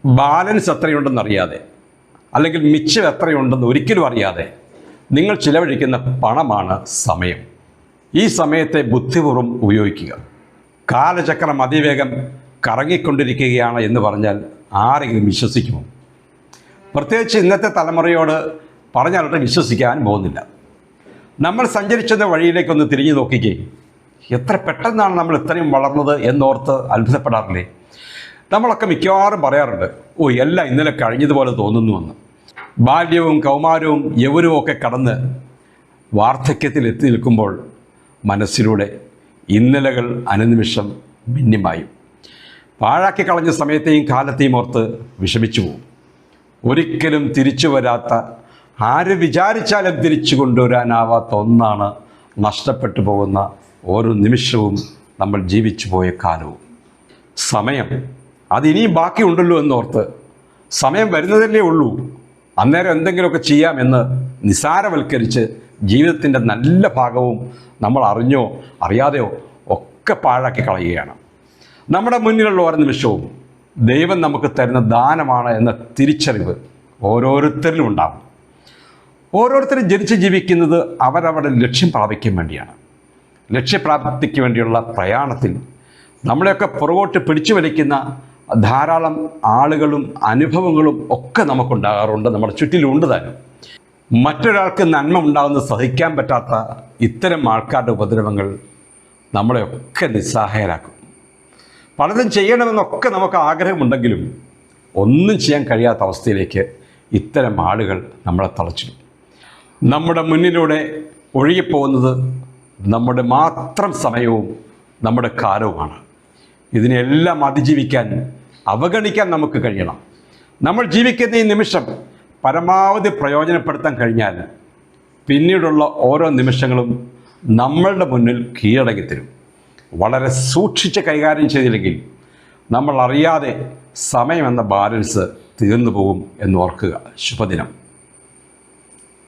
Balance എത്രയുണ്ടെന്നറിയാതെ അല്ലെങ്കിൽ മിച്ചം എത്രയുണ്ടെന്ന് ഒരിക്കലും അറിയാതെ നിങ്ങൾ ചിലവഴിക്കുന്ന പണമാണ് സമയം. ഈ സമയത്തെ ബുദ്ധിപൂർവ്വം ഉപയോഗിക്കുക. കാലചക്രം അതിവേഗം കറങ്ങിക്കൊണ്ടിരിക്കുകയാണ് എന്ന് പറഞ്ഞാൽ ആരെങ്കിലും വിശ്വസിക്കുമോ? പ്രത്യേകിച്ച് ഇന്നത്തെ തലമുറയോട് പറഞ്ഞാലോട്ട് വിശ്വസിക്കാൻ പോകുന്നില്ല. നമ്മൾ സഞ്ചരിച്ചെന്ന വഴിയിലേക്കൊന്ന് തിരിഞ്ഞു നോക്കിക്കേ. എത്ര പെട്ടെന്നാണ് നമ്മൾ ഇത്രയും വളർന്നത് എന്നോർത്ത് അത്ഭുതപ്പെടാറില്ലേ? നമ്മളൊക്കെ മിക്കവാറും പറയാറുണ്ട്, എല്ലാം ഇന്നലെ കഴിഞ്ഞതുപോലെ തോന്നുന്നുവെന്ന്. ബാല്യവും കൗമാരവും യൗവനവും ഒക്കെ കടന്ന് വാർദ്ധക്യത്തിൽ എത്തി നിൽക്കുമ്പോൾ മനസ്സിലൂടെ ഇന്നലകൾ അനുനിമിഷം മിന്നിമായും. പാഴാക്കി കളഞ്ഞ സമയത്തെയും കാലത്തെയും ഓർത്ത് വിഷമിച്ചു പോകും. ഒരിക്കലും തിരിച്ചു വരാത്ത, ആര് വിചാരിച്ചാലും തിരിച്ചു കൊണ്ടുവരാനാവാത്ത ഒന്നാണ് നഷ്ടപ്പെട്ടു പോകുന്ന ഓരോ നിമിഷവും നമ്മൾ ജീവിച്ചു പോയ കാലവും. സമയം അതിനിയും ബാക്കിയുണ്ടല്ലോ എന്നോർത്ത് സമയം വരുന്നതല്ലേ ഉള്ളൂ, അന്നേരം എന്തെങ്കിലുമൊക്കെ ചെയ്യാമെന്ന് നിസാരവൽക്കരിച്ച് ജീവിതത്തിൻ്റെ നല്ല ഭാഗവും നമ്മൾ അറിഞ്ഞോ അറിയാതെയോ ഒക്കെ പാഴാക്കി കളയുകയാണ്. നമ്മുടെ മുന്നിലുള്ള ഓരോ നിമിഷവും ദൈവം നമുക്ക് തരുന്ന ദാനമാണ് എന്ന തിരിച്ചറിവ് ഓരോരുത്തരിലും ഉണ്ടാകും. ഓരോരുത്തരും ജനിച്ച് ജീവിക്കുന്നത് അവരവരുടെ ലക്ഷ്യം പ്രാപിക്കാൻ വേണ്ടിയാണ്. ലക്ഷ്യപ്രാപ്തിക്ക് വേണ്ടിയുള്ള പ്രയാണത്തിൽ നമ്മളെയൊക്കെ പുറകോട്ട് പിടിച്ചു വലിക്കുന്ന ധാരാളം ആളുകളും അനുഭവങ്ങളും ഒക്കെ നമുക്കുണ്ടാകാറുണ്ട്, നമ്മുടെ ചുറ്റിലുണ്ട് താനും. മറ്റൊരാൾക്ക് നന്മ ഉണ്ടാകുന്നത് സഹിക്കാൻ പറ്റാത്ത ഇത്തരം ആൾക്കാരുടെ ഉപദ്രവങ്ങൾ നമ്മളെയൊക്കെ നിസ്സഹായരാക്കും. പലതും ചെയ്യണമെന്നൊക്കെ നമുക്ക് ആഗ്രഹമുണ്ടെങ്കിലും ഒന്നും ചെയ്യാൻ കഴിയാത്ത അവസ്ഥയിലേക്ക് ഇത്തരം ആളുകൾ നമ്മളെ തളച്ചിടും. നമ്മുടെ മുന്നിലൂടെ ഒഴുകിപ്പോകുന്നത് നമ്മുടെ മാത്രം സമയവും നമ്മുടെ കാലവുമാണ്. ഇതിനെല്ലാം അതിജീവിക്കാൻ, അവഗണിക്കാൻ നമുക്ക് കഴിയണം. നമ്മൾ ജീവിക്കുന്ന ഈ നിമിഷം പരമാവധി പ്രയോജനപ്പെടുത്താൻ കഴിഞ്ഞാൽ പിന്നീടുള്ള ഓരോ നിമിഷങ്ങളും നമ്മളുടെ മുന്നിൽ കീഴടങ്ങി തരും. വളരെ സൂക്ഷിച്ച് കൈകാര്യം ചെയ്തില്ലെങ്കിൽ നമ്മൾ അറിയാതെ സമയമെന്ന ബാലൻസ് തീർന്നു പോകും എന്നോർക്കുക. ശുഭദിനം.